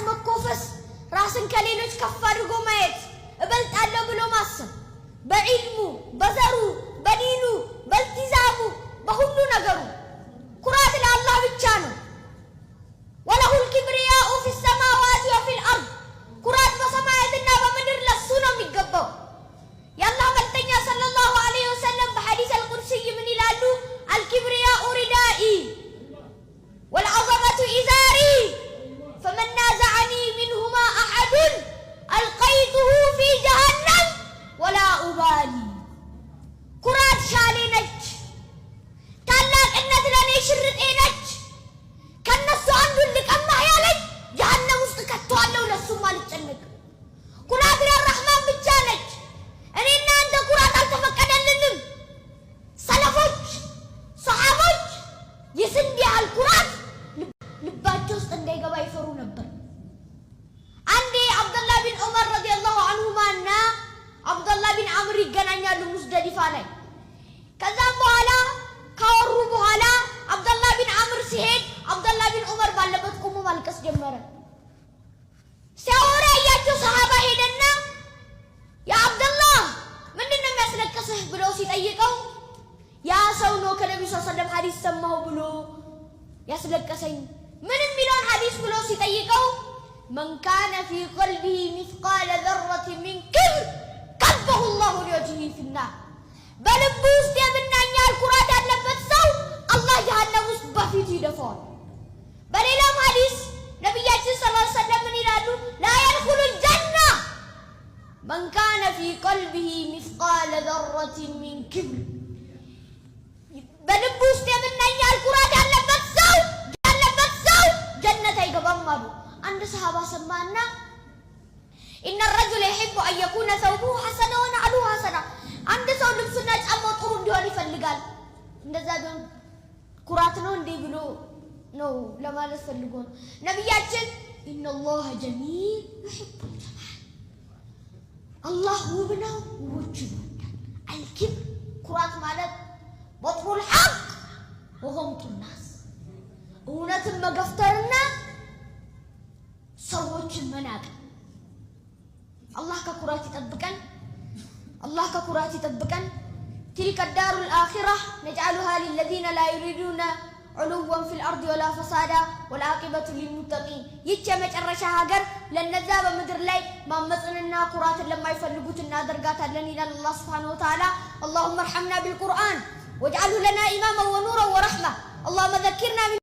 መኮፈስ ራስን ከሌሎች ከፍ አድርጎ ማየት እበልጣለሁ ብሎ ማሰብ በዒልሙ በዘሩ በዲኑ በልቲዛሙ በሁሉ ነገሩ ኩራት ለአላህ ብቻ ነው። ወለሁል ኪብሪያኡ ፊ ሰማዋት ወፊል አርድ ኩራት በሰማያትና በምድር ለሱ ነው የሚገባው። የአላህ መልእክተኛ ሰለላሁ ዐለይሂ ወሰለም በሐዲስ አልቁድሲይ ምን ይላሉ? አልኪብሪያኡ ሪዳኢ ወልዐዘመቱ ኢዛሪ ፈመን ናዘዐኒ ሚንሁማ አሐዱን አልቀይቱሁ ፊ ጀሀነም ወላ ኡባሊ። ኩራት ሻሌ ነች። ታላቅነት ለኔ ሽርጤ ነች። ከነሱ አንዱን ልቀማህ ያለኝ ጀሀነም ውስጥ ከተዋለሁ፣ ለሱም አልጨነቅም። ኩራት ለረህማን ብቻ ነች። እኔና አንተ ኩራት አልተፈቀደልንም። ሰለፎች ሰሃቦች የስንዴ ያህል ኩራት ልባቸው ውስጥ እንዳይገባ ይፈሩ ነበር። አንዴ አብደላህ ቢን ዑመር ረዲየላሁ ዐንሁማና አብደላህ ቢን አምር ይገናኛሉ ሙዝደሊፋ ላይ። ከዛም በኋላ ካወሩ በኋላ አብደላህ ቢን አምር ሲሄድ አብደላህ ቢን ዑመር ባለበት ቆሞ ማልቀስ ጀመረ። ሲያወራ ያያቸው ሰሃባ ሄደና ያ አብደላህ ምንድነው የሚያስለቅስህ ብሎ ሲጠይቀው ያ ሰው ነው ከነብዩ ሰለላሁ ዐለይሂ ወሰለም ሐዲስ ሰማሁ ብሎ ያስለቀሰኝ። ምን የሚለውን ሐዲስ ብሎ ሲጠይቀው መን ካነ ፊ ቀልቢሂ ሚስቃለ ዘረት ሚን ክብር ከበሁ ላሁ ሊወጅሂ ፊናር። በልቡ ውስጥ የምናኛል ኩራት ያለበት ሰው አላህ ጀሀነም ውስጥ በፊቱ ይደፋዋል። በሌላም ሐዲስ ነቢያችን ሰለላሁ ዐለይሂ ወሰለም ምን ይላሉ? ላ የድኹሉል ጀና መን ካነ ፊ ቀልቢሂ ሚስቃለ ዘረት ሚን ክብር። በልቡ ውስጥ የምናኛል ኩራት ያለበት ሰው ጀነት አይገባም አሉ። አንድ ሰሃባ ሰማና ኢነ ረጁለ የሒቡ አን የኩነ ሰውቡሁ ሐሰነ ወነዕሉሁ ሐሰና። አንድ ሰው ልብሱና ጫማው ጥሩ እንዲሆን ይፈልጋል። እንደዛ ቢሆን ኩራት ነው እንዴ ብሎ ነው ለማለት ፈልጎ ነው። ነቢያችን ኢነላህ ጀሚል ዩሒቡል ጀማል፣ አላህ ውብ ነው ውቦች ይወዳል። አልኪብር ኩራት ማለት በጥሩል ሐቅ ወገምጡ ናስ እውነትን መገፍተርና ሰዎችን መናቅ። አላህ ከኩራት ይጠብቀን። አላህ ከኩራት ይጠብቀን። تلك الدار الآخرة نجعلها للذين لا يريدون علوا في الأرض ولا فسادا والعاقبة للمتقين. ይህች የመጨረሻ ሀገር ለነዛ በምድር ላይ ማመጽንና ኩራትን ለማይፈልጉት እናደርጋታለን ይላል አላህ ሱብሓነሁ ወተዓላ። اللهم ارحمنا بالقرآن واجعله لنا إماما ونورا ورحمة. اللهم ذكرنا